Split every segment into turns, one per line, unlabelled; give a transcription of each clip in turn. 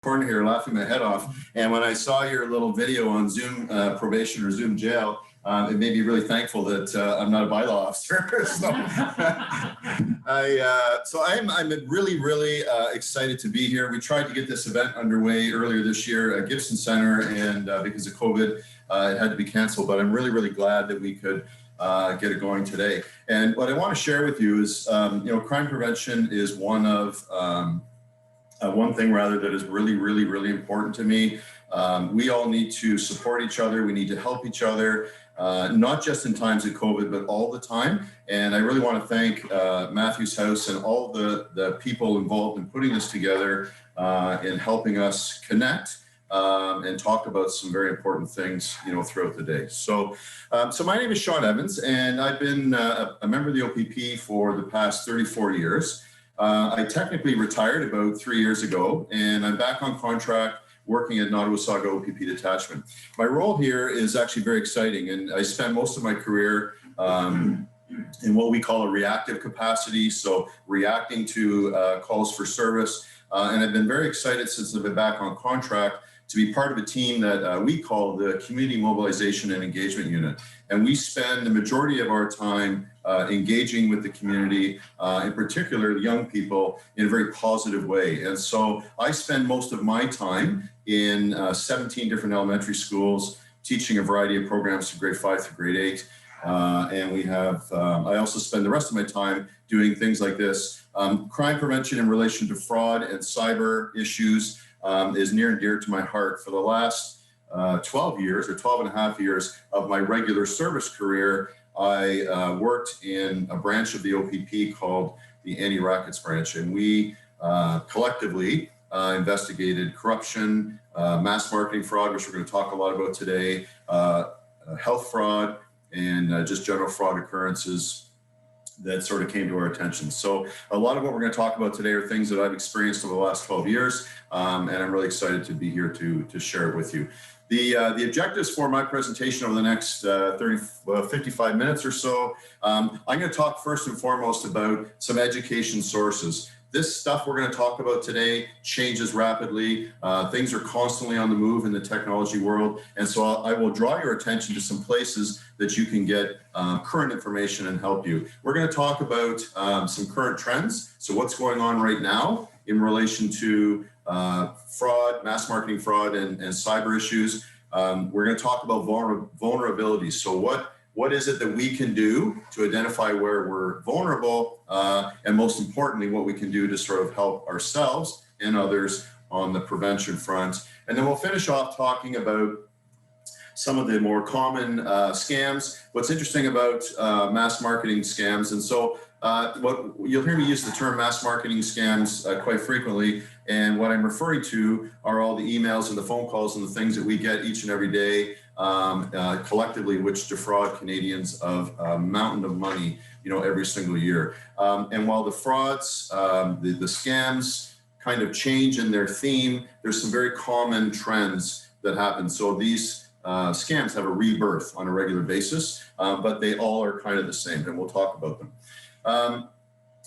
corner here laughing my head off. And when I saw your little video on Zoom probation or Zoom jail, it made me really thankful that I'm not a bylaw officer. I'm really excited to be here. We tried to get this event underway earlier this year at Gibson Center, and because of COVID, it had to be canceled. But I'm really glad that we could get it going today. And what I want to share with you is, crime prevention is one thing that is really important to me. We all need to support each other. We need to help each other, not just in times of COVID, but all the time. And I really want to thank Matthew's House and all the people involved in putting this together and helping us connect and talk about some very important things, throughout the day. So my name is Sean Evans, and I've been a member of the OPP for the past 34 years. I technically retired about 3 years ago, and I'm back on contract working at Nottawasaga OPP Detachment. My role here is actually very exciting, and I spent most of my career in what we call a reactive capacity, so reacting to calls for service. And I've been very excited since I've been back on contract to be part of a team that we call the Community Mobilization and Engagement Unit. And we spend the majority of our time engaging with the community, in particular young people, in a very positive way. And so I spend most of my time in 17 different elementary schools, teaching a variety of programs from grade 5 through grade 8. And we have, I also spend the rest of my time doing things like this. Crime prevention in relation to fraud and cyber issues is near and dear to my heart. For the last 12 years or 12 and a half years of my regular service career, I worked in a branch of the OPP called the Anti-Rackets Branch, and we collectively investigated corruption, mass marketing fraud, which we're going to talk a lot about today, health fraud, and just general fraud occurrences that sort of came to our attention. So a lot of what we're going to talk about today are things that I've experienced over the last 12 years, and I'm really excited to be here to share it with you. The objectives for my presentation over the next 55 minutes or so, I'm going to talk first and foremost about some education sources. This stuff we're going to talk about today changes rapidly. Things are constantly on the move in the technology world. And so I will draw your attention to some places that you can get current information and help you. We're going to talk about some current trends. So what's going on right now in relation to fraud, mass marketing fraud, and cyber issues. We're going to talk about vulnerabilities. So what is it that we can do to identify where we're vulnerable, and most importantly, what we can do to sort of help ourselves and others on the prevention front. And then we'll finish off talking about some of the more common scams, what's interesting about mass marketing scams. And so what you'll hear me use the term mass marketing scams quite frequently. And what I'm referring to are all the emails and the phone calls and the things that we get each and every day collectively, which defraud Canadians of a mountain of money, every single year. And while the frauds, the scams kind of change in their theme, there's some very common trends that happen. So these scams have a rebirth on a regular basis, but they all are kind of the same, and we'll talk about them.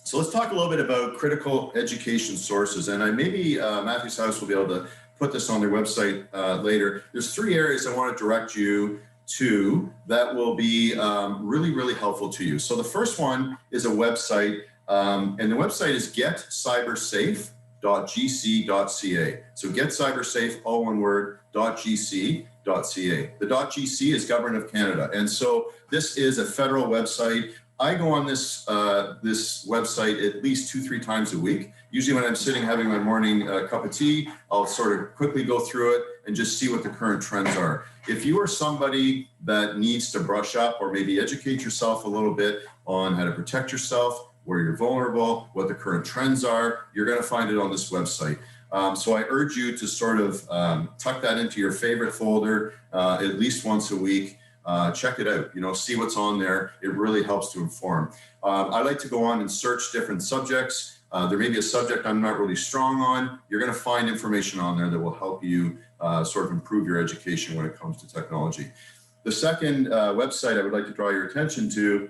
So let's talk a little bit about critical education sources, and maybe Matthew's House will be able to put this on their website later. There's 3 areas I want to direct you to that will be really helpful to you. So the first one is a website, and the website is getcybersafe.gc.ca. So getcybersafe, all one word, .gc.ca. The .gc is Government of Canada, and so this is a federal website. I go on this website at least 2-3 times a week. Usually when I'm sitting having my morning cup of tea, I'll sort of quickly go through it and just see what the current trends are. If you are somebody that needs to brush up or maybe educate yourself a little bit on how to protect yourself, where you're vulnerable, what the current trends are, you're going to find it on this website. So I urge you to sort of tuck that into your favorite folder at least once a week. Check it out, see what's on there. It really helps to inform. I like to go on and search different subjects. There may be a subject I'm not really strong on. You're going to find information on there that will help you sort of improve your education when it comes to technology. The second website I would like to draw your attention to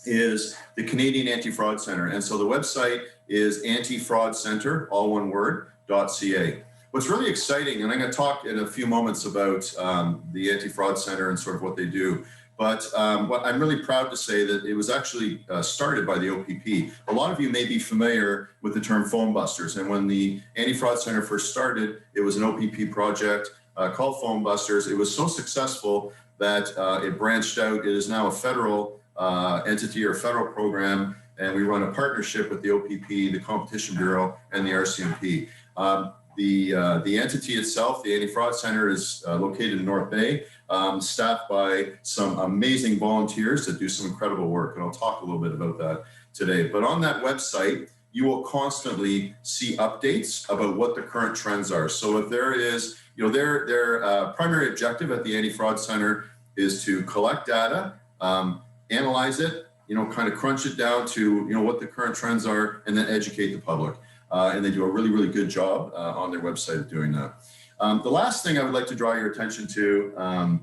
is the Canadian Anti-Fraud Centre. And so the website is antifraudcentre, all one word, .ca. What's really exciting, and I'm going to talk in a few moments about the Anti-Fraud Center and sort of what they do. But what I'm really proud to say that it was actually started by the OPP. A lot of you may be familiar with the term phone busters. And when the Anti-Fraud Center first started, it was an OPP project called Phone Busters. It was so successful that it branched out. It is now a federal entity or federal program. And we run a partnership with the OPP, the Competition Bureau, and the RCMP. The entity itself, the Anti-Fraud Center, is located in North Bay, staffed by some amazing volunteers that do some incredible work. And I'll talk a little bit about that today. But on that website, you will constantly see updates about what the current trends are. So if there is, their primary objective at the Anti-Fraud Center is to collect data, analyze it, kind of crunch it down to, what the current trends are, and then educate the public. And they do a really, really good job on their website of doing that. The last thing I would like to draw your attention to,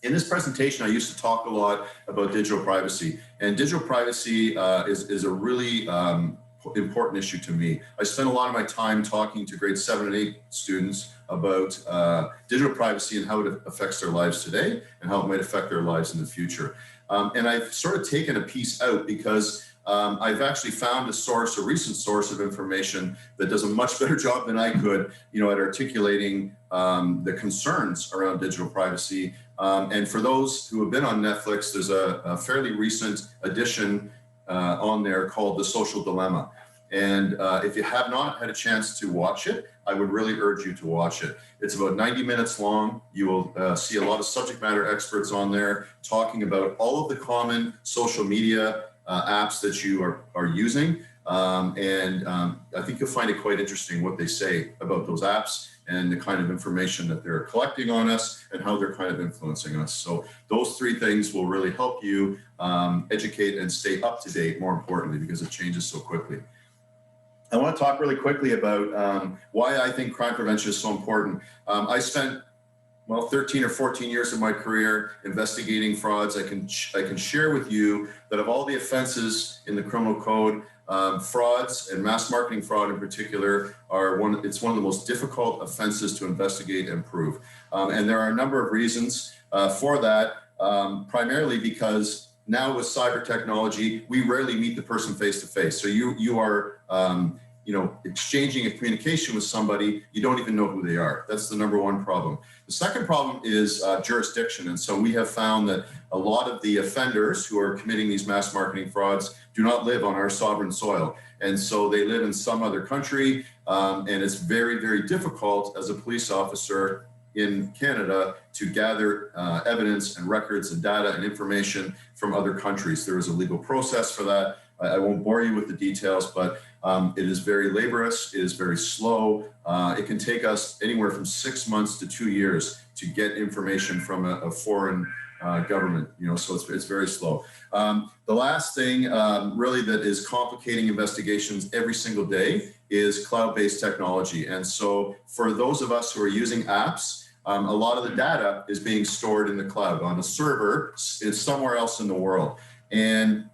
in this presentation, I used to talk a lot about digital privacy. And digital privacy is a really important issue to me. I spend a lot of my time talking to grade 7 and 8 students about digital privacy and how it affects their lives today and how it might affect their lives in the future. And I've sort of taken a piece out because I've actually found a recent source of information that does a much better job than I could, at articulating the concerns around digital privacy. And for those who have been on Netflix, there's a fairly recent edition on there called The Social Dilemma. And if you have not had a chance to watch it, I would really urge you to watch it. It's about 90 minutes long. You will see a lot of subject matter experts on there talking about all of the common social media apps that you are using. I think you'll find it quite interesting what they say about those apps and the kind of information that they're collecting on us and how they're kind of influencing us. So those three things will really help you educate and stay up to date, more importantly, because it changes so quickly. I want to talk really quickly about why I think crime prevention is so important. I spent 13 or 14 years of my career investigating frauds. I can share with you that of all the offenses in the criminal code, frauds and mass marketing fraud in particular it's one of the most difficult offenses to investigate and prove. And there are a number of reasons for that, primarily because now with cyber technology, we rarely meet the person face to face. So you are exchanging a communication with somebody, you don't even know who they are. That's the number one problem. The second problem is jurisdiction. And so we have found that a lot of the offenders who are committing these mass marketing frauds do not live on our sovereign soil. And so they live in some other country. And it's very, very difficult as a police officer in Canada to gather evidence and records and data and information from other countries. There is a legal process for that. I won't bore you with the details, but it is very laborious, it is very slow. It can take us anywhere from 6 months to 2 years to get information from a foreign government, so it's very slow. The last thing really that is complicating investigations every single day is cloud-based technology. And so for those of us who are using apps, a lot of the data is being stored in the cloud on a server. It's somewhere else in the world. And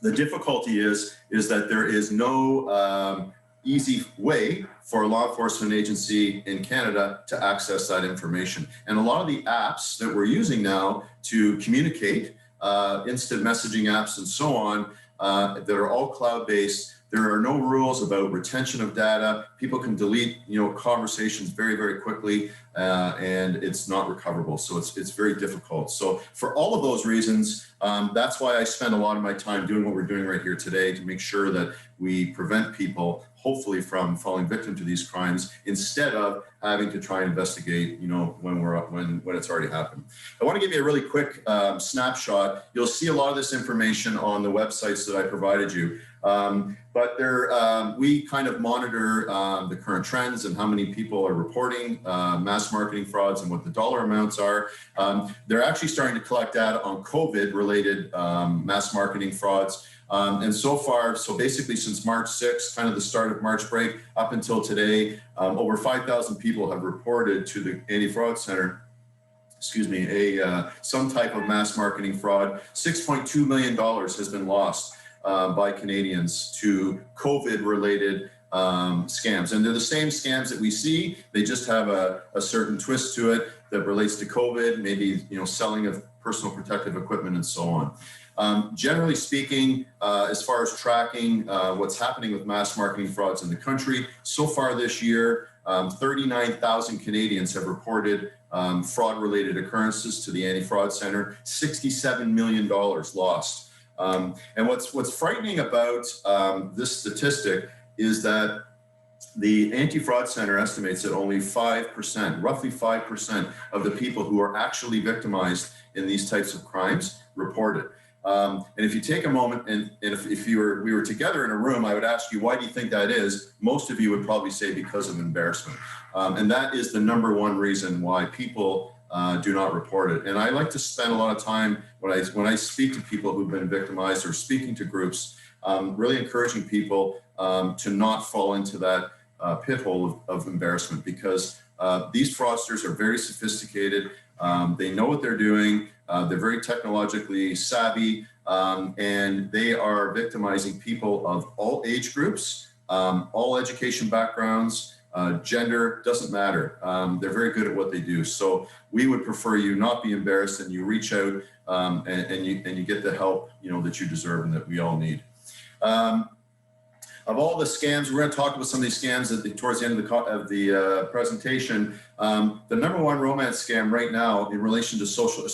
the difficulty is that there is no easy way for a law enforcement agency in Canada to access that information. And a lot of the apps that we're using now to communicate, instant messaging apps and so on, that are all cloud-based, there are no rules about retention of data. People can delete, conversations very, very quickly, and it's not recoverable. So it's very difficult. So for all of those reasons, that's why I spend a lot of my time doing what we're doing right here today to make sure that we prevent people, hopefully, from falling victim to these crimes instead of having to try and investigate, when it's already happened. I want to give you a really quick snapshot. You'll see a lot of this information on the websites that I provided you. But we kind of monitor the current trends and how many people are reporting mass marketing frauds and what the dollar amounts are. They're actually starting to collect data on COVID-related mass marketing frauds. And so far, basically since March 6th, kind of the start of March break, up until today, over 5,000 people have reported to the Anti-Fraud Center some type of mass marketing fraud. $6.2 million has been lost by Canadians to COVID-related scams. And they're the same scams that we see. They just have a certain twist to it that relates to COVID, maybe selling of personal protective equipment and so on. Generally speaking, as far as tracking what's happening with mass marketing frauds in the country, so far this year, 39,000 Canadians have reported fraud-related occurrences to the Anti-Fraud Centre, $67 million lost. And what's frightening about this statistic is that the Anti-Fraud Centre estimates that only 5%, roughly 5% of the people who are actually victimized in these types of crimes report it. And if you take a moment and if we were together in a room, I would ask you, why do you think that is? Most of you would probably say because of embarrassment. And that is the number one reason why people do not report it. And I like to spend a lot of time when I speak to people who've been victimized or speaking to groups, really encouraging people to not fall into that pit hole of embarrassment, because these fraudsters are very sophisticated. They know what they're doing. They're very technologically savvy, and they are victimizing people of all age groups, all education backgrounds, gender, doesn't matter. They're very good at what they do. So we would prefer you not be embarrassed and you reach out and you get the help that you deserve and that we all need. Of all the scams, we're going to talk about some of these scams towards the end of the presentation. The number one romance scam right now in relation to social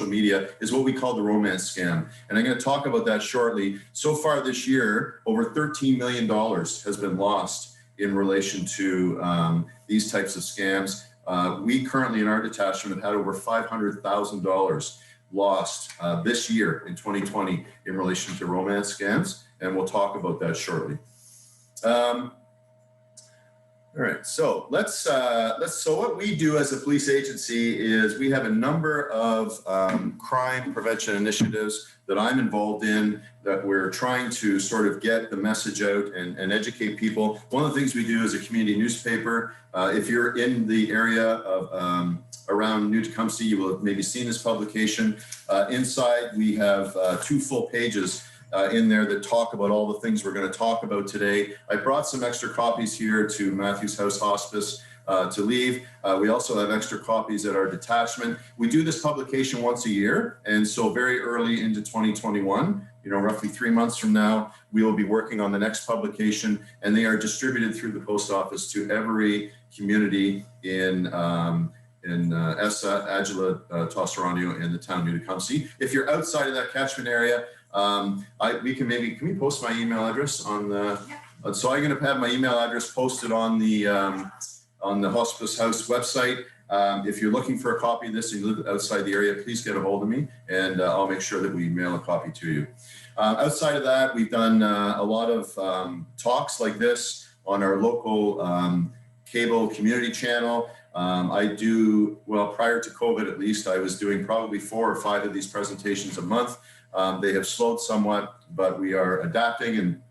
media is what we call the romance scam. And I'm going to talk about that shortly. So far this year, over $13 million has been lost in relation to these types of scams. We currently in our detachment have had over $500,000 lost this year in 2020 in relation to romance scams. And we'll talk about that shortly. All right, so so what we do as a police agency is we have a number of crime prevention initiatives that I'm involved in, that we're trying to sort of get the message out and educate people. One of the things we do is a community newspaper. If you're in the area of around New Tecumseh, you will have maybe seen this publication. Inside, we have 2 full pages in there that talk about all the things we're going to talk about today. I brought some extra copies here to Matthew's House Hospice to leave. We also have extra copies at our detachment. We do this publication once a year, and so very early into 2021, roughly 3 months from now, we will be working on the next publication, and they are distributed through the post office to every community in Essa, Agila, Tossarano, and the town of New Tecumseh. If you're outside of that catchment area, can we post my email address on the, so I'm going to have my email address posted on the Hospice House website. If you're looking for a copy of this and you live outside the area, please get a hold of me and I'll make sure that we mail a copy to you. Outside of that, we've done a lot of talks like this on our local cable community channel. Prior to COVID at least, I was doing probably 4 or 5 of these presentations a month. They have slowed somewhat, but we are adapting and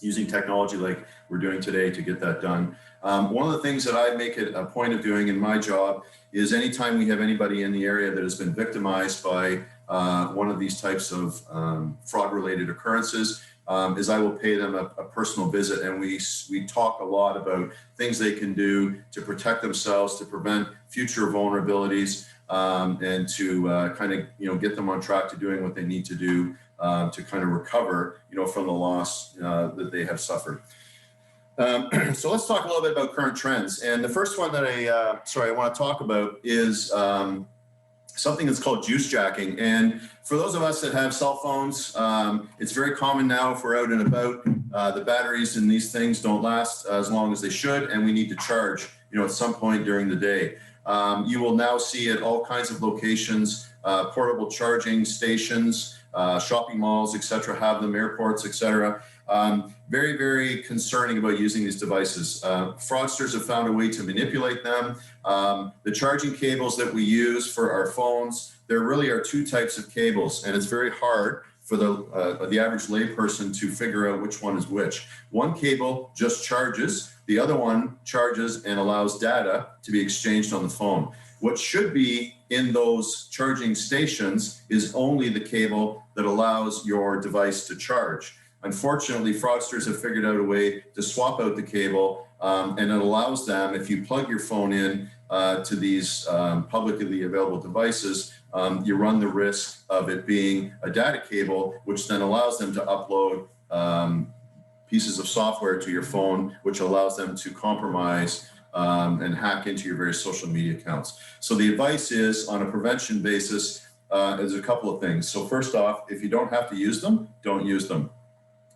using technology like we're doing today to get that done. One of the things that I make it a point of doing in my job is anytime we have anybody in the area that has been victimized by one of these types of fraud-related occurrences, is I will pay them a personal visit, and we talk a lot about things they can do to protect themselves, to prevent future vulnerabilities, and to kind of get them on track to doing what they need to do to kind of recover from the loss that they have suffered. So let's talk a little bit about current trends. And the first one that I want to talk about is something that's called juice jacking. And for those of us that have cell phones, it's very common now if we're out and about, the batteries in these things don't last as long as they should, and we need to charge, at some point during the day. You will now see at all kinds of locations, portable charging stations, shopping malls, etc., have them, airports, etc. Very, very concerning about using these devices. Fraudsters have found a way to manipulate them. The charging cables that we use for our phones, there really are 2 types of cables, and it's very hard for the average layperson to figure out which one is which. One cable just charges, the other one charges and allows data to be exchanged on the phone. What should be in those charging stations is only the cable that allows your device to charge. Unfortunately, fraudsters have figured out a way to swap out the cable, and it allows them, if you plug your phone in to these publicly available devices, you run the risk of it being a data cable, which then allows them to upload pieces of software to your phone, which allows them to compromise and hack into your various social media accounts. So the advice is, on a prevention basis, is a couple of things. So first off, if you don't have to use them, don't use them.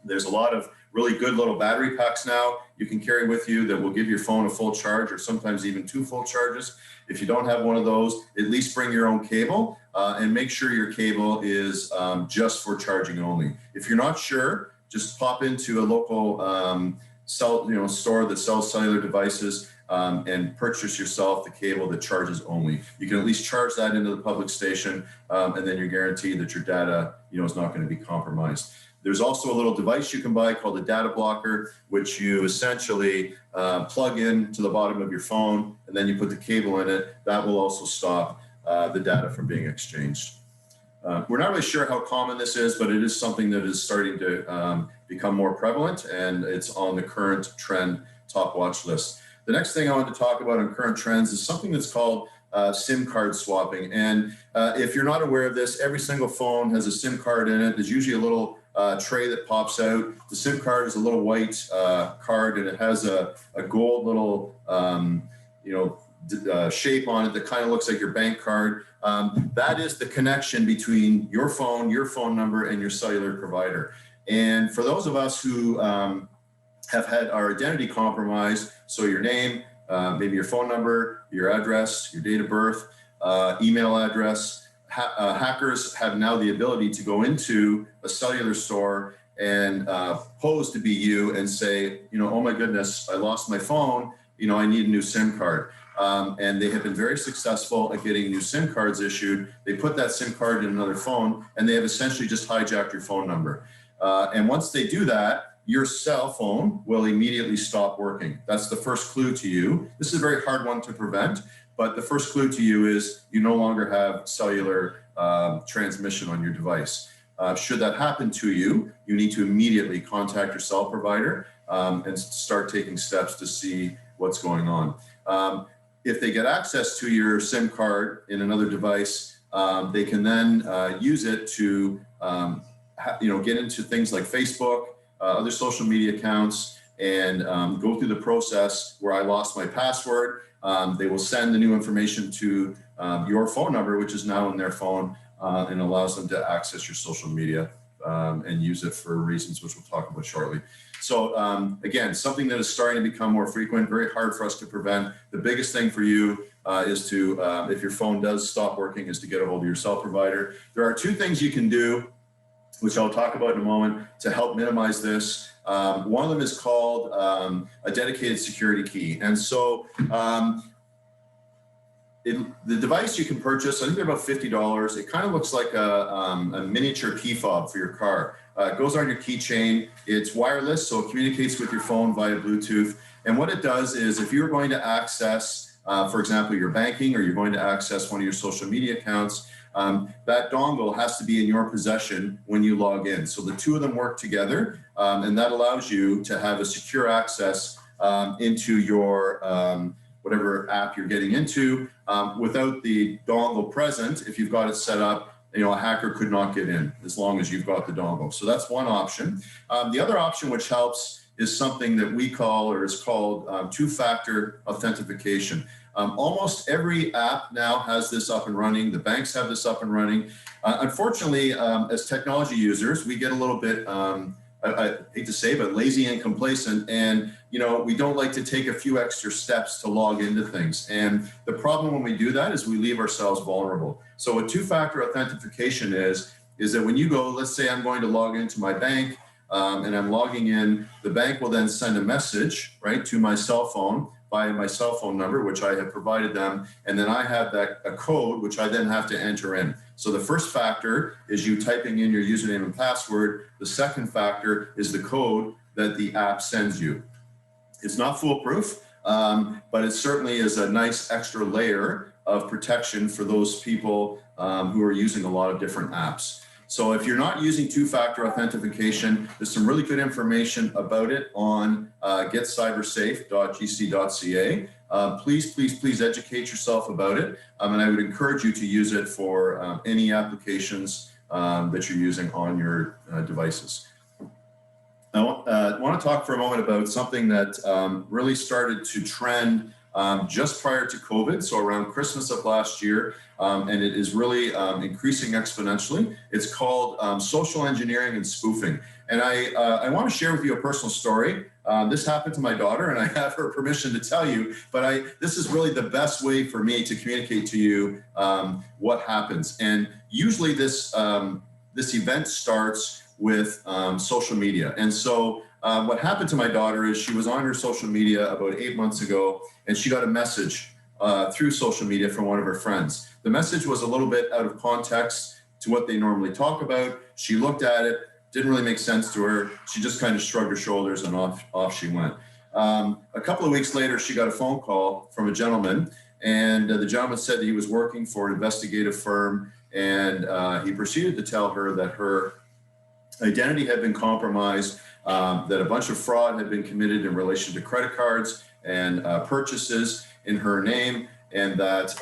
There's a lot of really good little battery packs now you can carry with you that will give your phone a full charge, or sometimes even 2 full charges. If you don't have one of those, at least bring your own cable and make sure your cable is just for charging only. If you're not sure, just pop into a local store that sells cellular devices and purchase yourself the cable that charges only. You can at least charge that into the public station, and then you're guaranteed that your data, is not going to be compromised. There's also a little device you can buy called a data blocker, which you essentially plug in to the bottom of your phone, and then you put the cable in it. That will also stop the data from being exchanged. We're not really sure how common this is, but it is something that is starting to become more prevalent, and it's on the current trend top watch list. The next thing I want to talk about on current trends is something that's called SIM card swapping. And if you're not aware of this, every single phone has a SIM card in it. There's usually a little tray that pops out. The SIM card is a little white card, and it has a gold little shape on it that kind of looks like your bank card. That is the connection between your phone number, and your cellular provider. And for those of us who have had our identity compromised, so your name, maybe your phone number, your address, your date of birth, email address, hackers have now the ability to go into a cellular store and pose to be you and say, oh my goodness, I lost my phone, I need a new SIM card. And they have been very successful at getting new SIM cards issued. They put that SIM card in another phone, and they have essentially just hijacked your phone number. And once they do that, your cell phone will immediately stop working. That's the first clue to you. This is a very hard one to prevent, but the first clue to you is you no longer have cellular transmission on your device. Should that happen to you, you need to immediately contact your cell provider and start taking steps to see what's going on. If they get access to your SIM card in another device, they can then use it to get into things like Facebook, other social media accounts, and go through the process where I lost my password. They will send the new information to your phone number, which is now in their phone, and allows them to access your social media and use it for reasons which we'll talk about shortly. So again, something that is starting to become more frequent, very hard for us to prevent. The biggest thing for you is to, if your phone does stop working, is to get a hold of your cell provider. There are 2 things you can do, which I'll talk about in a moment, to help minimize this. One of them is called a dedicated security key. And so the device you can purchase, I think they're about $50. It kind of looks like a miniature key fob for your car. It goes on your keychain. It's wireless, so it communicates with your phone via Bluetooth. And what it does is, if you're going to access, for example, your banking, or you're going to access one of your social media accounts, that dongle has to be in your possession when you log in. So the 2 of them work together, and that allows you to have a secure access into your whatever app you're getting into. Without the dongle present, if you've got it set up, a hacker could not get in as long as you've got the dongle. So that's one option. The other option, which helps, is something that we call, or is called, two-factor authentication. Almost every app now has this up and running. The banks have this up and running. Unfortunately, as technology users, we get a little bit, I hate to say, but lazy and complacent. And, we don't like to take a few extra steps to log into things. And the problem when we do that is we leave ourselves vulnerable. So what two-factor authentication is that when you go, let's say I'm going to log into my bank, and I'm logging in, the bank will then send a message, right, to my cell phone via my cell phone number, which I have provided them. And then I have a code, which I then have to enter in. So the first factor is you typing in your username and password. The second factor is the code that the app sends you. It's not foolproof, but it certainly is a nice extra layer of protection for those people who are using a lot of different apps. So if you're not using two-factor authentication, there's some really good information about it on getcybersafe.gc.ca. Please educate yourself about it. And I would encourage you to use it for any applications that you're using on your devices. I want to talk for a moment about something that really started to trend just prior to COVID, so around Christmas of last year, and it is really increasing exponentially. It's called social engineering and spoofing. And I want to share with you a personal story. This happened to my daughter, and I have her permission to tell you, but this is really the best way for me to communicate to you what happens. And usually this event starts with social media. And so what happened to my daughter is she was on her social media about 8 months ago, and she got a message through social media from one of her friends. The message was a little bit out of context to what they normally talk about. She looked at it, didn't really make sense to her. She just kind of shrugged her shoulders and off she went. A couple of weeks later, she got a phone call from a gentleman, and the gentleman said that he was working for an investigative firm, and he proceeded to tell her that her identity had been compromised, that a bunch of fraud had been committed in relation to credit cards and purchases in her name, and that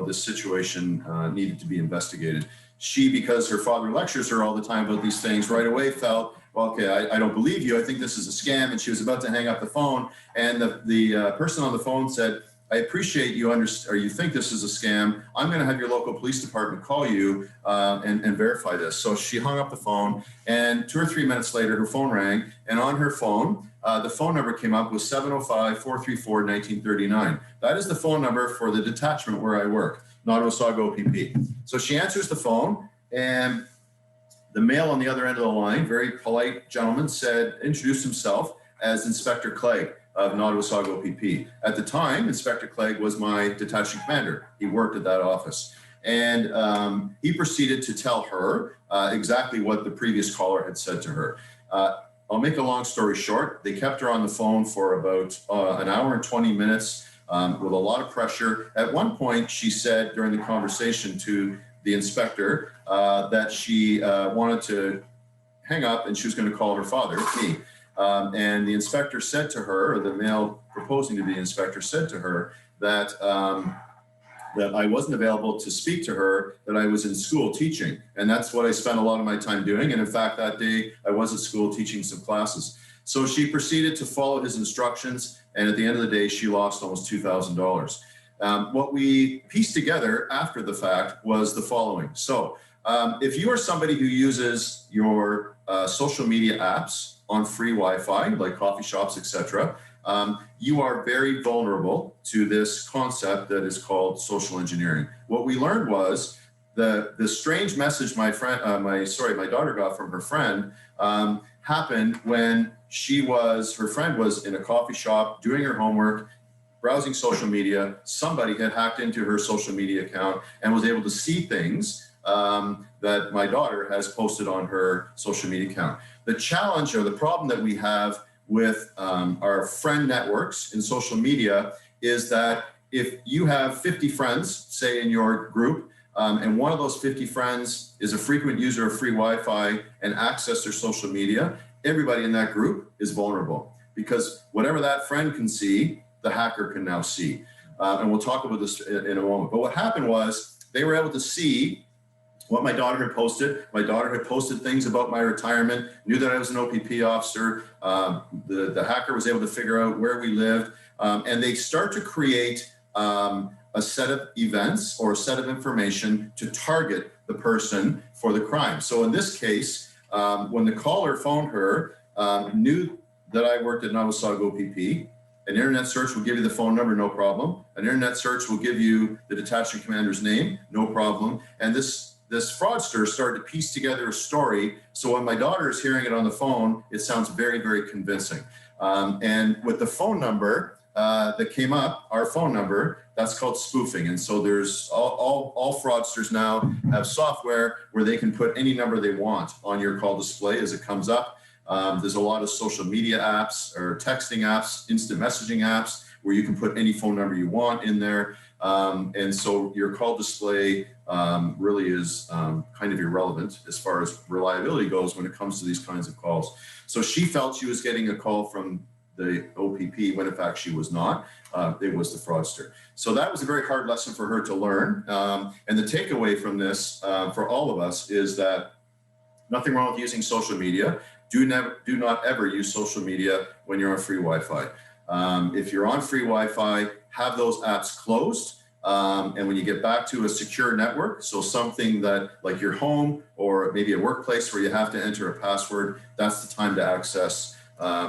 this situation needed to be investigated. She, because her father lectures her all the time about these things, right away felt, well, okay, I don't believe you. I think this is a scam. And she was about to hang up the phone, and the person on the phone said, I appreciate you you think this is a scam. I'm going to have your local police department call you and verify this. So she hung up the phone, and 2 or 3 minutes later, her phone rang, and on her phone, the phone number came up with 705-434-1939. That is the phone number for the detachment where I work, Nottawasaga OPP. So she answers the phone, and the male on the other end of the line, very polite gentleman, introduced himself as Inspector Clegg of Nottawasaga OPP. At the time, Inspector Clegg was my detaching commander. He worked at that office. And he proceeded to tell her exactly what the previous caller had said to her. I'll make a long story short. They kept her on the phone for about an hour and 20 minutes with a lot of pressure. At one point, she said during the conversation to the inspector that she wanted to hang up and she was going to call her father, me. And the inspector said to her, or the male proposing to be inspector said to her that that I wasn't available to speak to her, that I was in school teaching. And that's what I spent a lot of my time doing. And in fact, that day I was at school teaching some classes. So she proceeded to follow his instructions. And at the end of the day, she lost almost $2,000. What we pieced together after the fact was the following. So if you are somebody who uses your social media apps on free Wi-Fi, like coffee shops, etc., you are very vulnerable to this concept that is called social engineering. What we learned was the strange message my daughter got from her friend happened when her friend was in a coffee shop doing her homework, browsing social media. Somebody had hacked into her social media account and was able to see things that my daughter has posted on her social media account. The challenge or the problem that we have with our friend networks in social media is that if you have 50 friends, say in your group, and one of those 50 friends is a frequent user of free Wi-Fi and access their social media, everybody in that group is vulnerable because whatever that friend can see, the hacker can now see. And we'll talk about this in a moment. But what happened was they were able to see what my daughter had posted. My daughter had posted things about my retirement, knew that I was an OPP officer. The hacker was able to figure out where we lived. And they start to create a set of events or a set of information to target the person for the crime. So in this case, when the caller phoned her, knew that I worked at Nottawasaga OPP. An internet search will give you the phone number, no problem. An internet search will give you the detachment commander's name, no problem. And this fraudster started to piece together a story. So when my daughter is hearing it on the phone, it sounds very, very convincing. And with the phone number that came up, our phone number, that's called spoofing. And so there's all fraudsters now have software where they can put any number they want on your call display as it comes up. There's a lot of social media apps or texting apps, instant messaging apps where you can put any phone number you want in there. And so your call display really is kind of irrelevant as far as reliability goes when it comes to these kinds of calls. So she felt she was getting a call from the OPP when in fact she was not. It was the fraudster. So that was a very hard lesson for her to learn. And the takeaway from this for all of us is that nothing wrong with using social media. Do not ever use social media when you're on free Wi-Fi. If you're on free Wi-Fi, have those apps closed. And when you get back to a secure network, so something that like your home or maybe a workplace where you have to enter a password, that's the time to access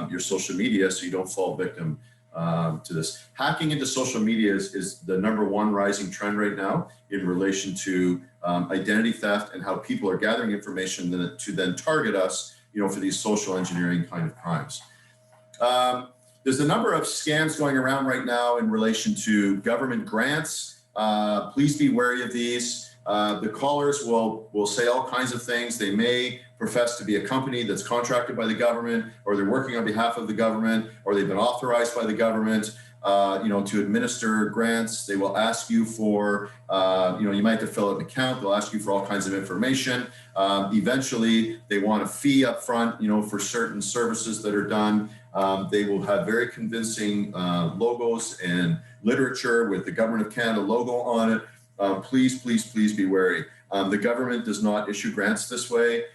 your social media so you don't fall victim to this. Hacking into social media is the #1 rising trend right now in relation to identity theft and how people are gathering information to then target us, for these social engineering kind of crimes. There's a number of scams going around right now in relation to government grants. Please be wary of these. The callers will say all kinds of things. They may profess to be a company that's contracted by the government, or they're working on behalf of the government, or they've been authorized by the government, to administer grants. They will ask you for, you might have to fill out an account. They'll ask you for all kinds of information. Eventually, they want a fee up front, for certain services that are done. They will have very convincing logos and literature with the Government of Canada logo on it. Please, please, please be wary. The government does not issue grants this way.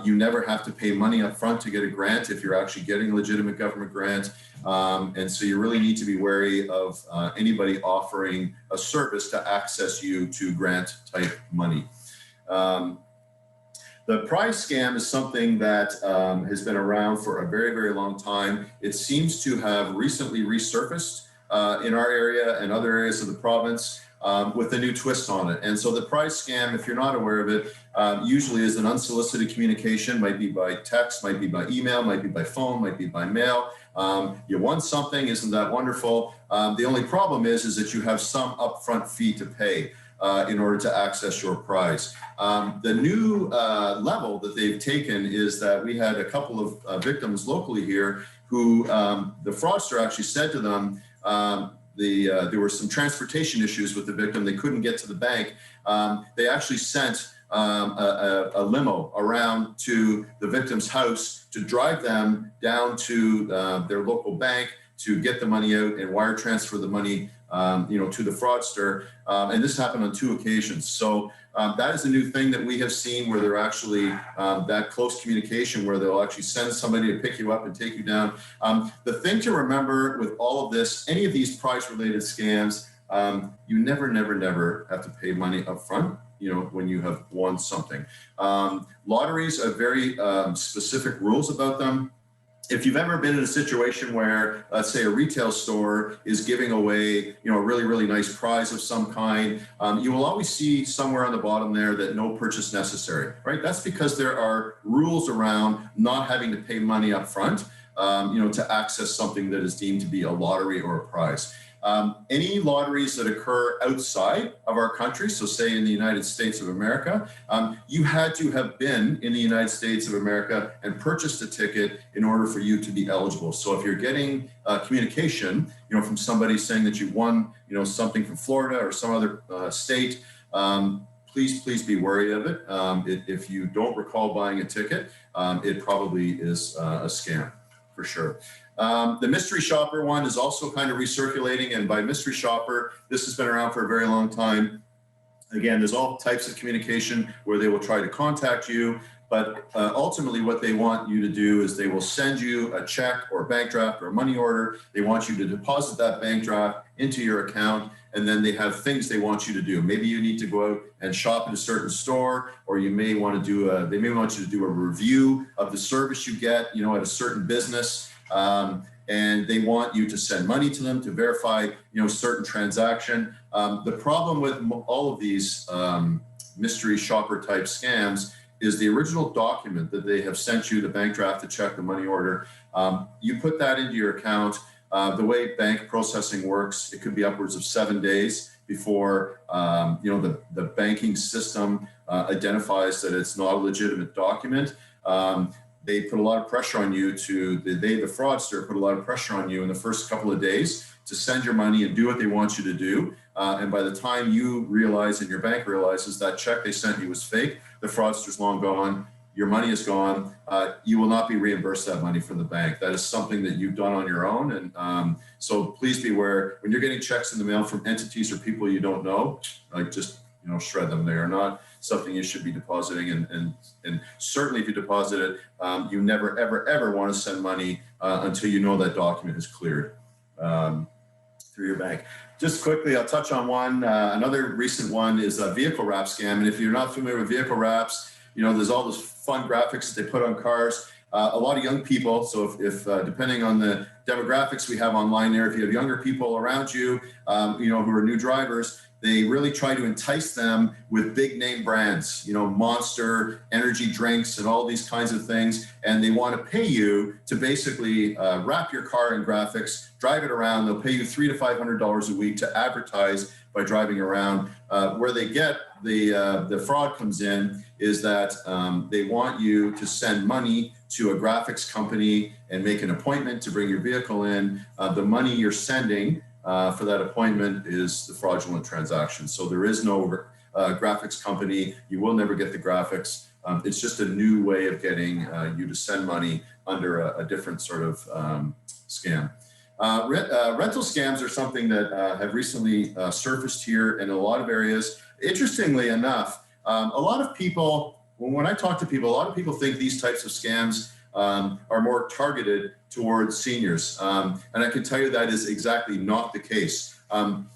You never have to pay money up front to get a grant if you're actually getting a legitimate government grant. And so you really need to be wary of anybody offering a service to access you to grant type money. The prize scam is something that has been around for a very, very long time. It seems to have recently resurfaced in our area and other areas of the province with a new twist on it. And so the prize scam, if you're not aware of it, usually is an unsolicited communication, might be by text, might be by email, might be by phone, might be by mail. You won something, isn't that wonderful? The only problem is that you have some upfront fee to pay in order to access your prize. The new level that they've taken is that we had a couple of victims locally here who the fraudster actually said to them, there were some transportation issues with the victim. They couldn't get to the bank. They actually sent a limo around to the victim's house to drive them down to their local bank to get the money out and wire transfer the money, to the fraudster. And this happened on 2 occasions. So that is a new thing that we have seen, where they're actually that close communication, where they'll actually send somebody to pick you up and take you down. The thing to remember with all of this, any of these prize-related scams, you never have to pay money up front, when you have won something. Lotteries have very specific rules about them. If you've ever been in a situation where, let's say, a retail store is giving away, a really, really nice prize of some kind, you will always see somewhere on the bottom there that no purchase necessary, right? That's because there are rules around not having to pay money up front, to access something that is deemed to be a lottery or a prize. Any lotteries that occur outside of our country, so say in the United States of America, you had to have been in the United States of America and purchased a ticket in order for you to be eligible. So if you're getting communication, from somebody saying that you won, something from Florida or some other state, please be wary of it. If you don't recall buying a ticket, it probably is a scam for sure. The mystery shopper one is also kind of recirculating, and by mystery shopper, this has been around for a very long time. Again, there's all types of communication where they will try to contact you, but ultimately what they want you to do is they will send you a check or a bank draft or a money order. They want you to deposit that bank draft into your account, and then they have things they want you to do. Maybe you need to go out and shop at a certain store, or you may want to do they may want you to do a review of the service you get, at a certain business. And they want you to send money to them to verify, certain transaction. The problem with all of these mystery shopper type scams is the original document that they have sent you, the bank draft, the check, the money order. You put that into your account. The way bank processing works, it could be upwards of 7 days before the banking system identifies that it's not a legitimate document. They put a lot of pressure on you the fraudster put a lot of pressure on you in the first couple of days to send your money and do what they want you to do. And by the time you realize and your bank realizes that check they sent you was fake, the fraudster's long gone, your money is gone, you will not be reimbursed that money from the bank. That is something that you've done on your own. And so please beware when you're getting checks in the mail from entities or people you don't know, like just, shred them. They are not something you should be depositing. And certainly if you deposit it, you never, ever, ever want to send money until you know that document is cleared through your bank. Just quickly, I'll touch on one. Another recent one is a vehicle wrap scam. And if you're not familiar with vehicle wraps, there's all those fun graphics that they put on cars. A lot of young people, so if depending on the demographics we have online there, if you have younger people around you, who are new drivers, they really try to entice them with big name brands, Monster, energy drinks, and all these kinds of things. And they want to pay you to basically wrap your car in graphics, drive it around. They'll pay you $300 to $500 a week to advertise by driving around. Where they get the fraud comes in is that they want you to send money to a graphics company and make an appointment to bring your vehicle in. The money you're sending for that appointment is the fraudulent transaction. So there is no graphics company. You will never get the graphics. It's just a new way of getting you to send money under a different sort of scam. Rental scams are something that have recently surfaced here in a lot of areas. Interestingly enough, a lot of people, when I talk to people, a lot of people think these types of scams are more targeted towards seniors. And I can tell you that is exactly not the case.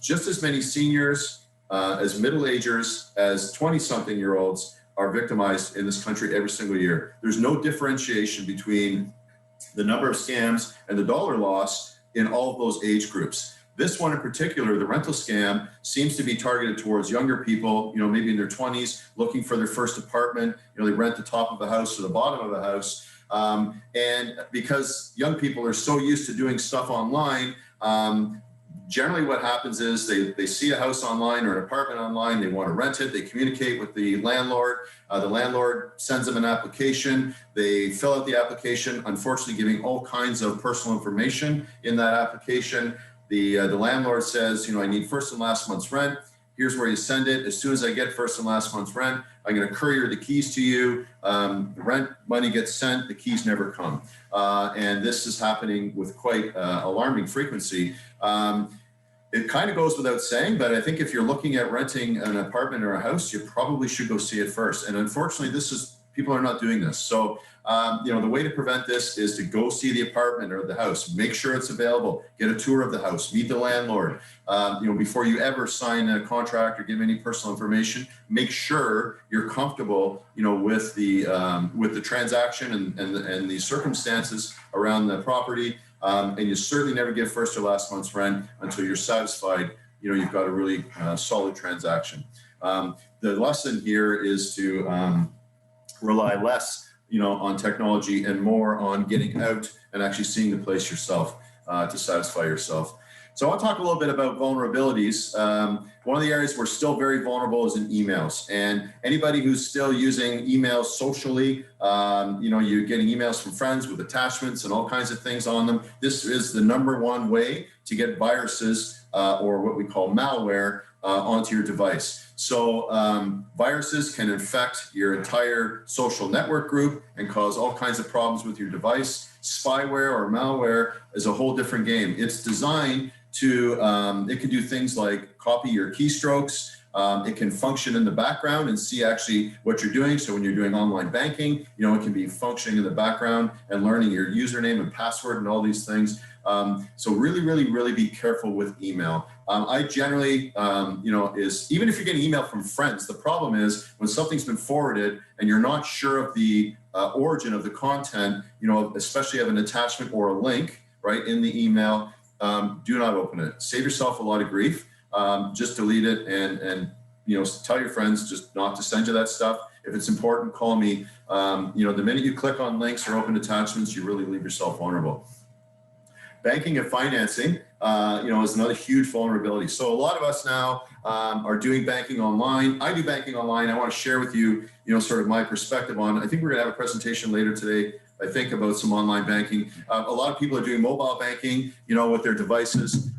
Just as many seniors, as middle-agers, as 20-something-year-olds are victimized in this country every single year. There's no differentiation between the number of scams and the dollar loss in all of those age groups. This one in particular, the rental scam, seems to be targeted towards younger people, maybe in their 20s, looking for their first apartment. They rent the top of the house or the bottom of the house. And because young people are so used to doing stuff online, generally what happens is they see a house online or an apartment online, they want to rent it, they communicate with the landlord sends them an application, they fill out the application, unfortunately giving all kinds of personal information in that application. The landlord says, I need first and last month's rent. Here's where you send it. As soon as I get first and last month's rent, I'm going to courier the keys to you. The rent money gets sent, the keys never come. And this is happening with quite alarming frequency. It kind of goes without saying, but I think if you're looking at renting an apartment or a house, you probably should go see it first. And unfortunately, people are not doing this. So, the way to prevent this is to go see the apartment or the house, make sure it's available, get a tour of the house, meet the landlord. Before you ever sign a contract or give any personal information, make sure you're comfortable, with the transaction and the circumstances around the property. And you certainly never give first or last month's rent until you're satisfied, you've got a really solid transaction. The lesson here is to rely less, on technology and more on getting out and actually seeing the place yourself to satisfy yourself. So I want to talk a little bit about vulnerabilities. One of the areas we're still very vulnerable is in emails. And anybody who's still using emails socially, you're getting emails from friends with attachments and all kinds of things on them. This is the #1 way to get viruses or what we call malware onto your device. So viruses can infect your entire social network group and cause all kinds of problems with your device. Spyware or malware is a whole different game. It's designed to, it can do things like copy your keystrokes. It can function in the background and see actually what you're doing. So when you're doing online banking, it can be functioning in the background and learning your username and password and all these things. So really, really, really be careful with email. I generally, even if you're getting email from friends, the problem is when something's been forwarded and you're not sure of the origin of the content, especially have an attachment or a link, right, in the email, do not open it. Save yourself a lot of grief. Just delete it and tell your friends just not to send you that stuff. If it's important, call me. The minute you click on links or open attachments, you really leave yourself vulnerable. Banking and financing, is another huge vulnerability. So a lot of us now are doing banking online. I do banking online. I want to share with you, sort of my perspective on. I think we're going to have a presentation later today, I think, about some online banking. A lot of people are doing mobile banking, with their devices.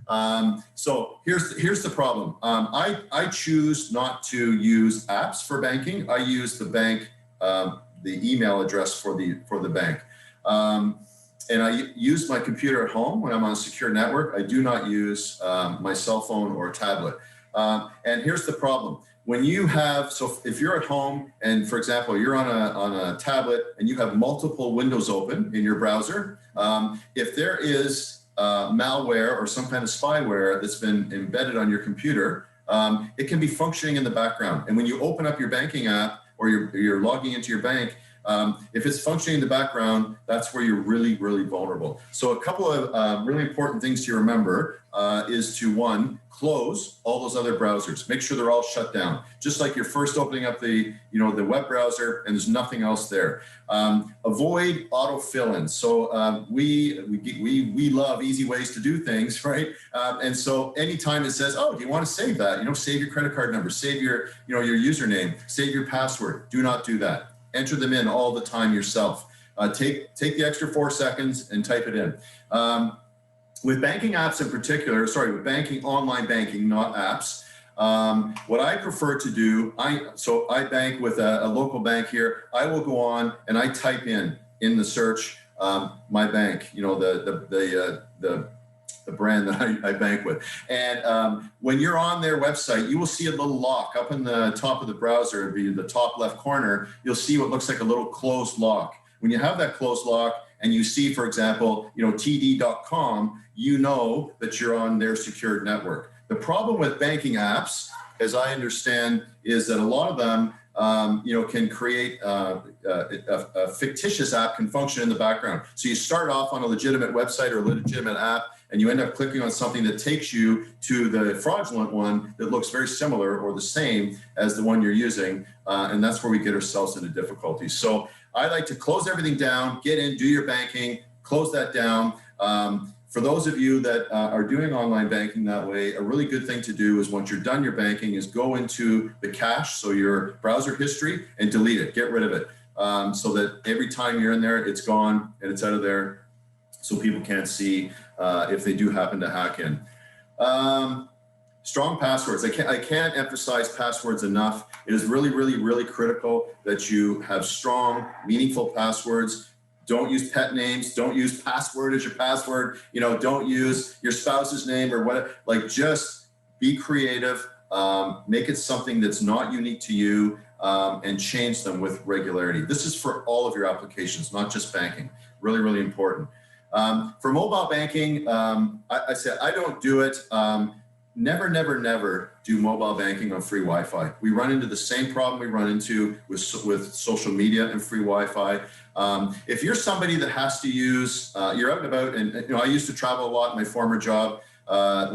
So here's the problem. I choose not to use apps for banking. I use the bank, the email address for the bank. And I use my computer at home when I'm on a secure network. I do not use my cell phone or tablet. And here's the problem. When you have, so if you're at home and, for example, you're on a tablet and you have multiple windows open in your browser, if there is malware or some kind of spyware that's been embedded on your computer, it can be functioning in the background. And when you open up your banking app or you're logging into your bank, if it's functioning in the background, that's where you're really, really vulnerable. So a couple of really important things to remember is to, one, close all those other browsers. Make sure they're all shut down. Just like you're first opening up the web browser and there's nothing else there. Avoid auto fill-in. So we love easy ways to do things, right? And so anytime it says, oh, do you want to save that? Save your credit card number, save your username, save your password. Do not do that. Enter them in all the time yourself. Take the extra 4 seconds and type it in. With banking apps in particular, with online banking, not apps, what I prefer to do, I bank with a local bank here. I will go on and I type in the search my bank, the brand that I bank with. And when you're on their website, you will see a little lock up in the top of the browser, it'd be the top left corner. You'll see what looks like a little closed lock. When you have that closed lock and you see, for example, td.com, you know that you're on their secured network. The problem with banking apps, as I understand, is that a lot of them can create a fictitious app can function in the background. So you start off on a legitimate website or a legitimate app, and you end up clicking on something that takes you to the fraudulent one that looks very similar or the same as the one you're using. And that's where we get ourselves into difficulties. So I like to close everything down, get in, do your banking, close that down. For those of you that are doing online banking that way, a really good thing to do is once you're done your banking is go into the cache, so your browser history, and delete it, get rid of it. So that every time you're in there, it's gone and it's out of there so people can't see if they do happen to hack in. Strong passwords. I can't emphasize passwords enough. It is really, really, really critical that you have strong, meaningful passwords. Don't use pet names. Don't use password as your password. Don't use your spouse's name or whatever. Just be creative. Make it something that's not unique to you, and change them with regularity. This is for all of your applications, not just banking. Really, really important. For mobile banking, I said I don't do it. Never, never, never do mobile banking on free Wi-Fi. We run into the same problem we run into with social media and free Wi-Fi. If you're somebody that has to use, you're out and about, and I used to travel a lot in my former job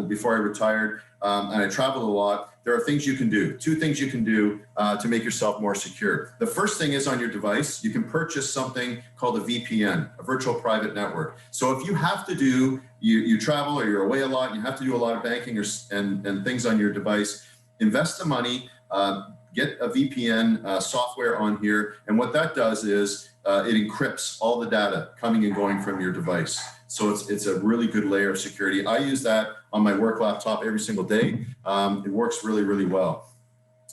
before I retired, and I traveled a lot. There are things you can do, 2 things you can do to make yourself more secure. The first thing is on your device, you can purchase something called a VPN, a virtual private network. So if you have to do, you travel or you're away a lot, and you have to do a lot of banking and things on your device, invest the money, get a VPN software on here. And what that does is it encrypts all the data coming and going from your device. So it's a really good layer of security. I use that on my work laptop every single day. It works really, really well.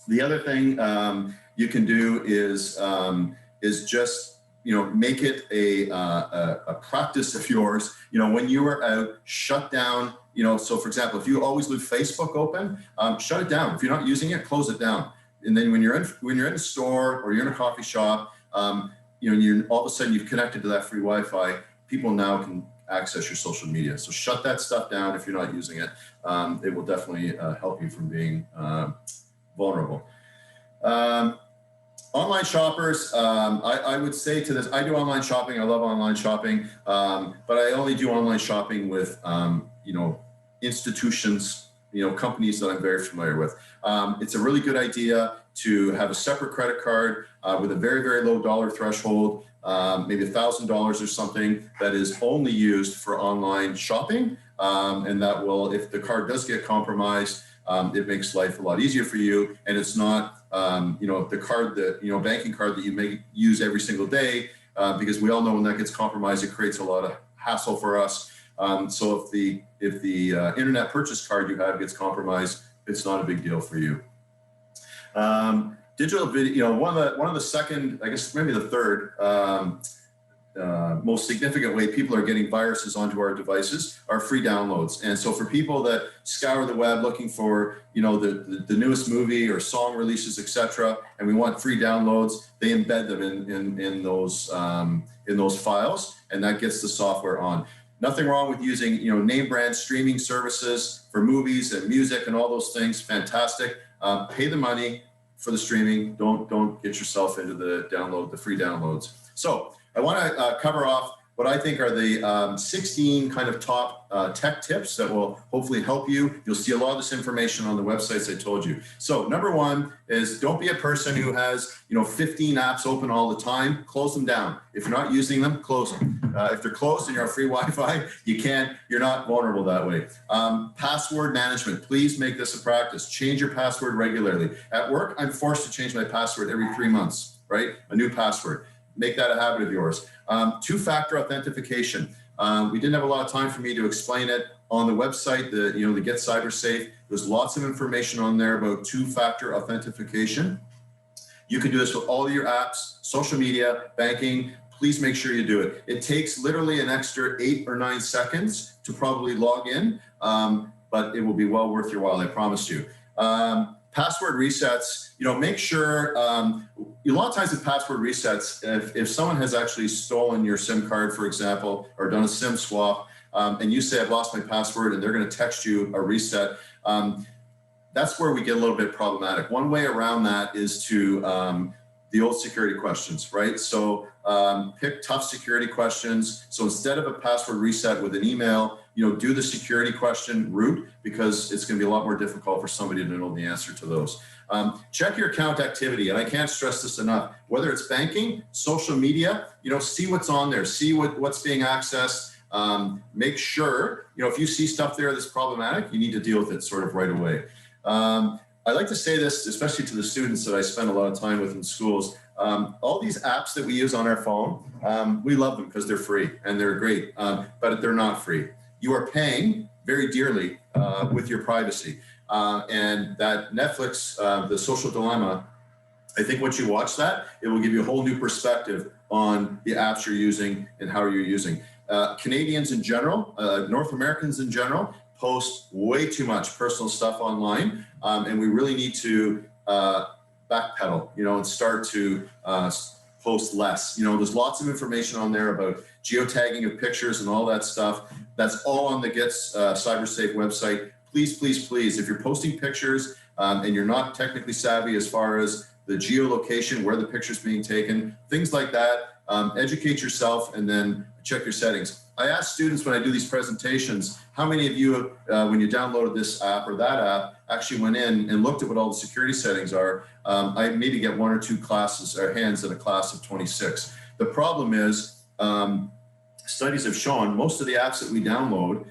The other thing you can do is just make it a practice of yours. When you are out, shut down. So for example, if you always leave Facebook open, shut it down. If you're not using it, close it down. And then when you're in a store or you're in a coffee shop, you're all of a sudden you've connected to that free Wi-Fi. People now can access your social media. So shut that stuff down if you're not using it. It will definitely help you from being vulnerable. Online shoppers, I would say to this, I do online shopping. I love online shopping, but I only do online shopping with, institutions, companies that I'm very familiar with. It's a really good idea to have a separate credit card with a very, very low dollar threshold, maybe $1,000 or something that is only used for online shopping. And that will, if the card does get compromised, it makes life a lot easier for you. And it's not, the card that, banking card that you may use every single day, because we all know when that gets compromised, it creates a lot of hassle for us. So if the internet purchase card you have gets compromised, it's not a big deal for you. Digital video, one of the second, I guess maybe the third most significant way people are getting viruses onto our devices are free downloads. And so for people that scour the web looking for, the newest movie or song releases, etc., and we want free downloads, they embed them in those files, and that gets the software on. Nothing wrong with using, name brand streaming services for movies and music and all those things. Fantastic. Pay the money for the streaming. Don't get yourself into the free downloads. So I want to cover off what I think are the 16 kind of top tech tips that will hopefully help you. You'll see a lot of this information on the websites I told you. So number one is don't be a person who has 15 apps open all the time. Close them down. If you're not using them, close them. If they're closed and you're on free Wi-Fi, you're not vulnerable that way. Password management, please make this a practice. Change your password regularly. At work, I'm forced to change my password every 3 months, right? A new password. Make that a habit of yours. Two-factor authentication. We didn't have a lot of time for me to explain it on the website. The Get Cyber Safe. There's lots of information on there about two-factor authentication. You can do this with all of your apps, social media, banking. Please make sure you do it. It takes literally an extra 8 or 9 seconds to probably log in, but it will be well worth your while, I promise you. Password resets, make sure, a lot of times with password resets, if someone has actually stolen your SIM card, for example, or done a SIM swap, and you say, I've lost my password, and they're going to text you a reset, that's where we get a little bit problematic. One way around that is to the old security questions, right? So pick tough security questions. So instead of a password reset with an email, do the security question route, because it's going to be a lot more difficult for somebody to know the answer to those. Check your account activity, and I can't stress this enough. Whether it's banking, social media, see what's on there, see what's being accessed. Make sure, if you see stuff there that's problematic, you need to deal with it sort of right away. I like to say this, especially to the students that I spend a lot of time with in schools. All these apps that we use on our phone, we love them because they're free and they're great, but they're not free. You are paying very dearly with your privacy. And that Netflix, The Social Dilemma, I think once you watch that, it will give you a whole new perspective on the apps you're using and how you're using. Canadians in general, North Americans in general, post way too much personal stuff online, and we really need to backpedal, and start to post less. There's lots of information on there about geotagging of pictures and all that stuff. That's all on the Get Cyber Safe website. Please, please, please, if you're posting pictures and you're not technically savvy as far as the geolocation, where the picture's being taken, things like that, educate yourself and then check your settings. I ask students when I do these presentations, how many of you, when you downloaded this app or that app, actually went in and looked at what all the security settings are? I maybe get 1 or 2 classes or hands in a class of 26. The problem is, studies have shown most of the apps that we download,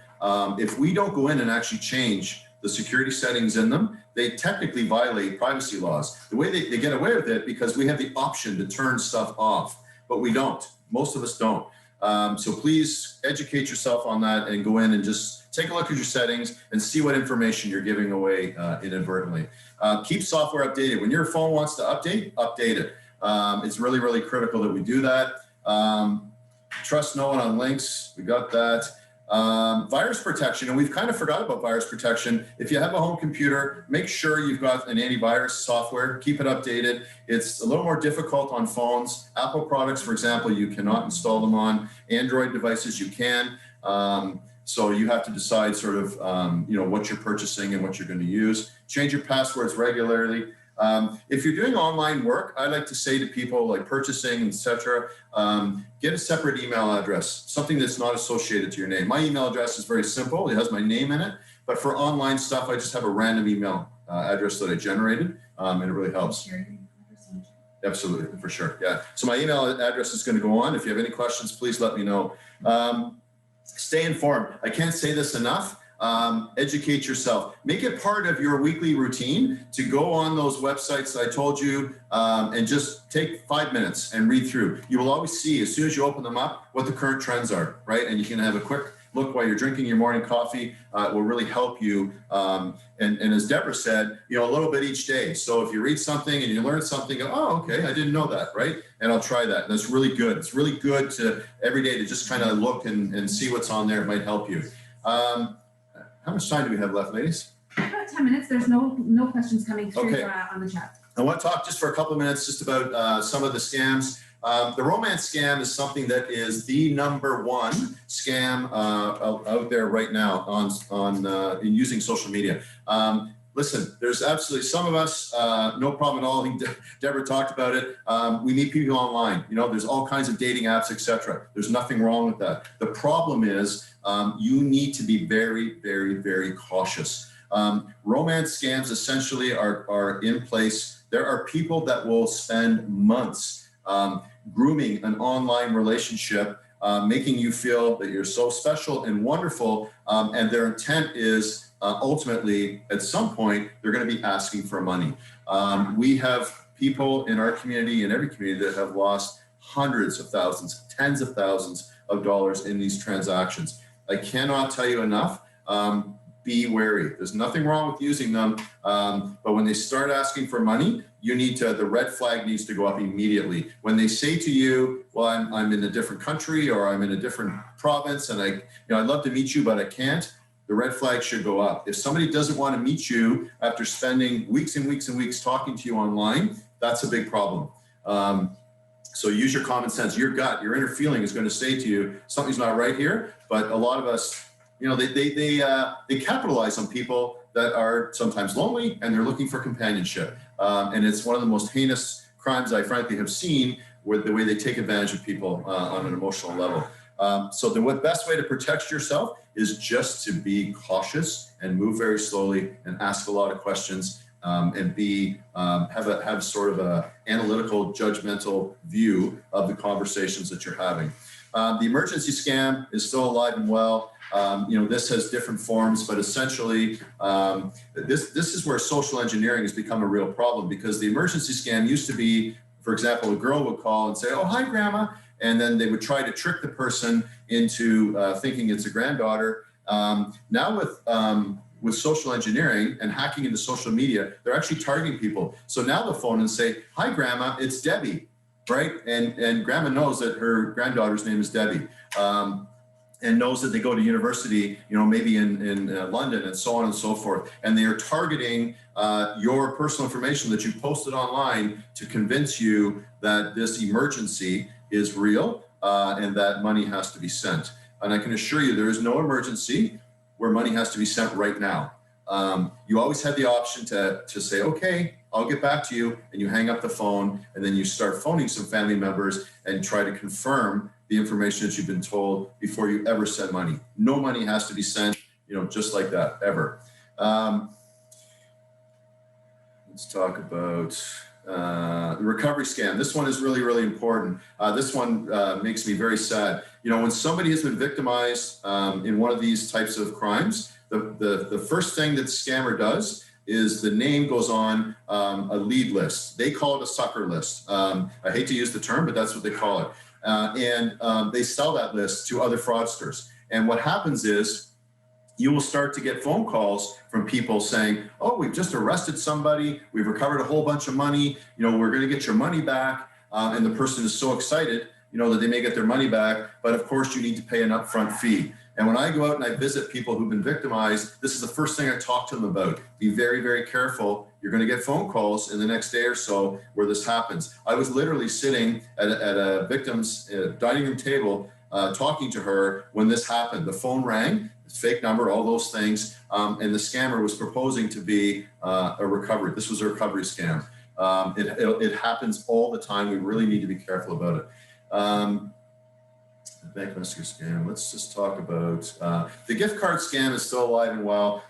if we don't go in and actually change the security settings in them, they technically violate privacy laws. The way they get away with it, because we have the option to turn stuff off, but we don't. Most of us don't. So please educate yourself on that and go in and just take a look at your settings and see what information you're giving away inadvertently. Keep software updated. When your phone wants to update it. It's really, really critical that we do that. Trust no one on links. We got that. Virus protection, and we've kind of forgot about virus protection. If you have a home computer, make sure you've got an antivirus software. Keep it updated. It's a little more difficult on phones. Apple products, for example, you cannot install them on. Android devices, you can. So you have to decide sort of, what you're purchasing and what you're going to use. Change your passwords regularly. If you're doing online work, I like to say to people like purchasing, etc., get a separate email address, something that's not associated to your name. My email address is very simple. It has my name in it. But for online stuff, I just have a random email address that I generated, and it really helps. Absolutely, for sure. Yeah. So my email address is going to go on. If you have any questions, please let me know. Stay informed. I can't say this enough. Educate yourself. Make it part of your weekly routine to go on those websites that I told you and just take 5 minutes and read through. You will always see, as soon as you open them up, what the current trends are, right? And you can have a quick look while you're drinking your morning coffee. It will really help you. And as Deborah said, a little bit each day. So if you read something and you learn something, go, oh, okay, I didn't know that, right? And I'll try that. And that's really good. It's really good to every day to just kind of look and see what's on there. It might help you. How much time do we have left, ladies?
About 10 minutes. There's no questions coming through on the chat.
I want to talk just for a couple of minutes just about some of the scams. The romance scam is something that is the #1 scam out there right now in using social media. Listen, there's absolutely some of us, no problem at all. I think Deborah talked about it. We meet people online. There's all kinds of dating apps, etc. There's nothing wrong with that. The problem is you need to be very, very, very cautious. Romance scams essentially are in place. There are people that will spend months grooming an online relationship, making you feel that you're so special and wonderful, and their intent is ultimately, at some point, they're going to be asking for money. We have people in our community, in every community, that have lost hundreds of thousands, tens of thousands of dollars in these transactions. I cannot tell you enough. Be wary. There's nothing wrong with using them, but when they start asking for money, the red flag needs to go up immediately. When they say to you, well, I'm in a different country or I'm in a different province and I'd love to meet you, but I can't, the red flag should go up. If somebody doesn't want to meet you after spending weeks and weeks and weeks talking to you online, that's a big problem. So use your common sense. Your gut, your inner feeling is going to say to you, something's not right here. But a lot of us, they capitalize on people that are sometimes lonely and they're looking for companionship. And it's one of the most heinous crimes I frankly have seen, with the way they take advantage of people on an emotional level. So the best way to protect yourself is just to be cautious and move very slowly and ask a lot of questions, and have sort of a analytical, judgmental view of the conversations that you're having. The emergency scam is still alive and well. This has different forms, but essentially, this is where social engineering has become a real problem, because the emergency scam used to be, for example, a girl would call and say, oh, hi, grandma. And then they would try to trick the person into thinking it's a granddaughter. Now with social engineering and hacking into social media, they're actually targeting people. So now they'll phone and say, hi, grandma, it's Debbie, right? And grandma knows that her granddaughter's name is Debbie. And knows that they go to university, maybe in London and so on and so forth. And they are targeting your personal information that you posted online to convince you that this emergency is real and that money has to be sent. And I can assure you there is no emergency where money has to be sent right now. You always had the option to say, okay, I'll get back to you, and you hang up the phone, and then you start phoning some family members and try to confirm the information that you've been told before you ever send money. No money has to be sent, just like that, ever. Let's talk about the recovery scam. This one is really, really important. This one makes me very sad. When somebody has been victimized in one of these types of crimes, the first thing that the scammer does is the name goes on a lead list. They call it a sucker list. I hate to use the term, but that's what they call it. And they sell that list to other fraudsters. And what happens is you will start to get phone calls from people saying, oh, we've just arrested somebody. We've recovered a whole bunch of money. We're going to get your money back. And the person is so excited, that they may get their money back. But of course, you need to pay an upfront fee. And when I go out and I visit people who've been victimized, this is the first thing I talk to them about. Be very, very careful. You're going to get phone calls in the next day or so where this happens. I was literally sitting at a victim's dining room table talking to her when this happened. The phone rang, fake number, all those things, and the scammer was proposing to be a recovery. This was a recovery scam. It happens all the time. We really need to be careful about it. Bank messenger scam. Let's just talk about the gift card scam is still alive and well.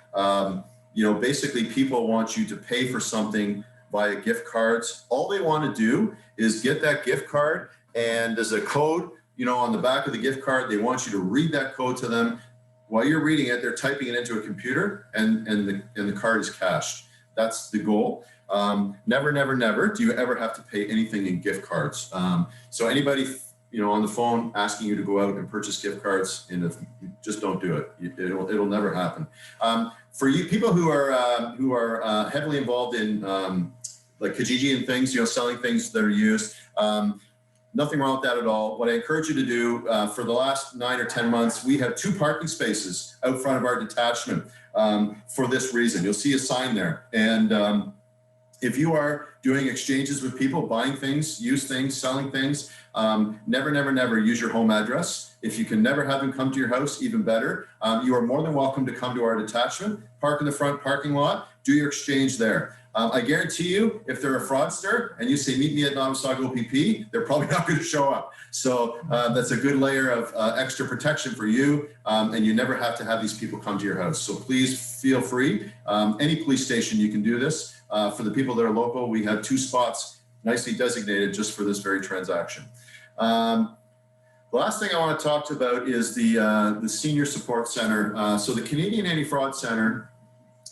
Basically people want you to pay for something via gift cards. All they want to do is get that gift card, and there's a code, on the back of the gift card. They want you to read that code to them. While you're reading it, they're typing it into a computer, and the card is cashed. That's the goal. Never, never, never do you ever have to pay anything in gift cards. So anybody on the phone asking you to go out and purchase gift cards, and if you just don't do it, it'll never happen. For you people who are heavily involved in like Kijiji and things, selling things that are used, nothing wrong with that at all. What I encourage you to do, for the last 9 or 10 months, we have 2 parking spaces out front of our detachment for this reason. You'll see a sign there. And if you are doing exchanges with people, buying things, use things, selling things, never, never, never use your home address. If you can never have them come to your house, even better. You are more than welcome to come to our detachment, park in the front parking lot, do your exchange there. I guarantee you, if they're a fraudster and you say, meet me at Nottawasaga OPP, they're probably not going to show up. So that's a good layer of extra protection for you, and you never have to have these people come to your house. So please feel free. Any police station, you can do this. For the people that are local, we have 2 spots nicely designated just for this very transaction. The last thing I want to talk about is the Senior Support Center. So the Canadian Anti-Fraud Center,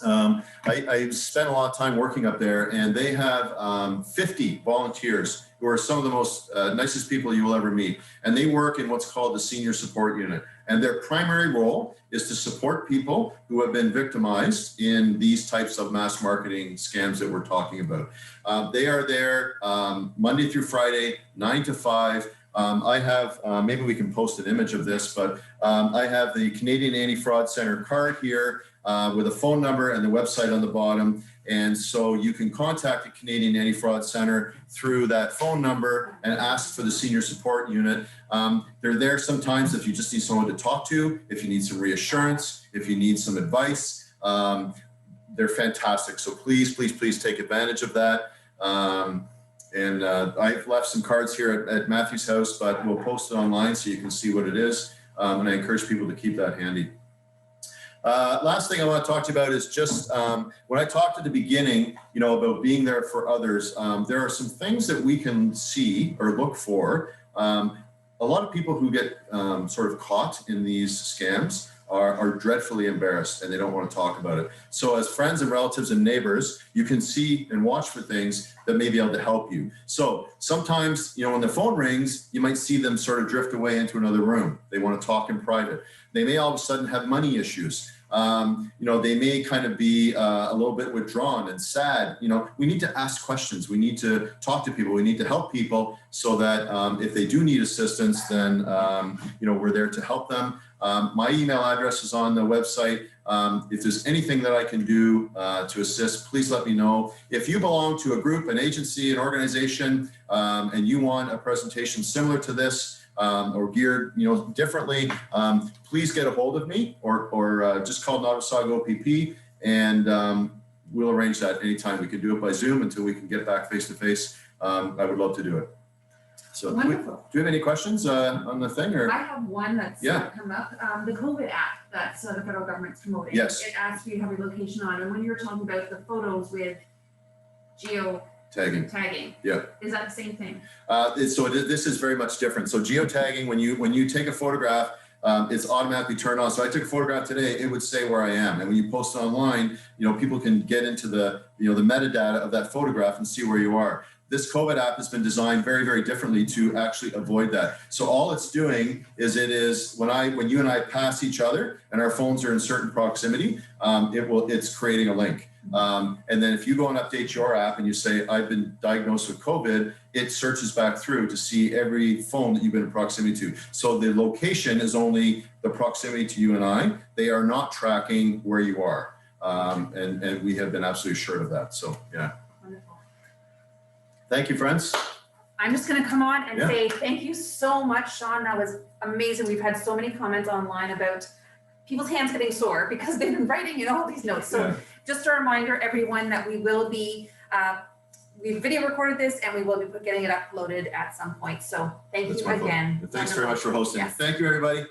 I spent a lot of time working up there, and they have 50 volunteers who are some of the most nicest people you will ever meet. And they work in what's called the Senior Support Unit. And their primary role is to support people who have been victimized in these types of mass marketing scams that we're talking about. They are there Monday through Friday, 9 to 5. I have, maybe we can post an image of this, but I have the Canadian Anti-Fraud Center card here with a phone number and the website on the bottom. And so you can contact the Canadian Anti-Fraud Center through that phone number and ask for the Senior Support Unit. They're there sometimes if you just need someone to talk to, if you need some reassurance, if you need some advice. They're fantastic. So please, please, please take advantage of that. And I've left some cards here at Matthew's house, but we'll post it online so you can see what it is. And I encourage people to keep that handy. Last thing I want to talk to you about is just when I talked at the beginning, about being there for others, there are some things that we can see or look for. A lot of people who get sort of caught in these scams are dreadfully embarrassed and they don't want to talk about it. So as friends and relatives and neighbors, you can see and watch for things that may be able to help you. So sometimes, when the phone rings, you might see them sort of drift away into another room. They want to talk in private. They may all of a sudden have money issues. They may kind of be a little bit withdrawn and sad. We need to ask questions. We need to talk to people. We need to help people so that if they do need assistance, then, we're there to help them. My email address is on the website. If there's anything that I can do to assist, please let me know. If you belong to a group, an agency, an organization, and you want a presentation similar to this, or geared, differently, please get a hold of me or just call Nottawasaga OPP, and we'll arrange that anytime. We can do it by Zoom until we can get back face to face. I would love to do it. So
Wonderful.
do you have any questions on the thing? Or
I have one that's come up. The COVID app that the federal government's promoting.
Yes.
It asks you to have your location on, and when you were talking about the photos with tagging.
Yeah.
Is that the same thing?
This is very much different. So geotagging, when you take a photograph, it's automatically turned on. So I took a photograph today, it would say where I am. And when you post it online, people can get into the metadata of that photograph and see where you are. This COVID app has been designed very, very differently to actually avoid that. So all it's doing is when you and I pass each other and our phones are in certain proximity, it's creating a link. And then if you go and update your app and you say, I've been diagnosed with COVID, it searches back through to see every phone that you've been in proximity to. So the location is only the proximity to you and I. They are not tracking where you are. And we have been absolutely sure of that. So, yeah.
Wonderful.
Thank you, friends.
I'm just going to come on and say thank you so much, Sean. That was amazing. We've had so many comments online about people's hands getting sore because they've been writing all these notes. So just a reminder, everyone, that we will be, we video recorded this and we will be getting it uploaded at some point. So thank you again.
Thanks very much for hosting.
Yes.
Thank you, everybody.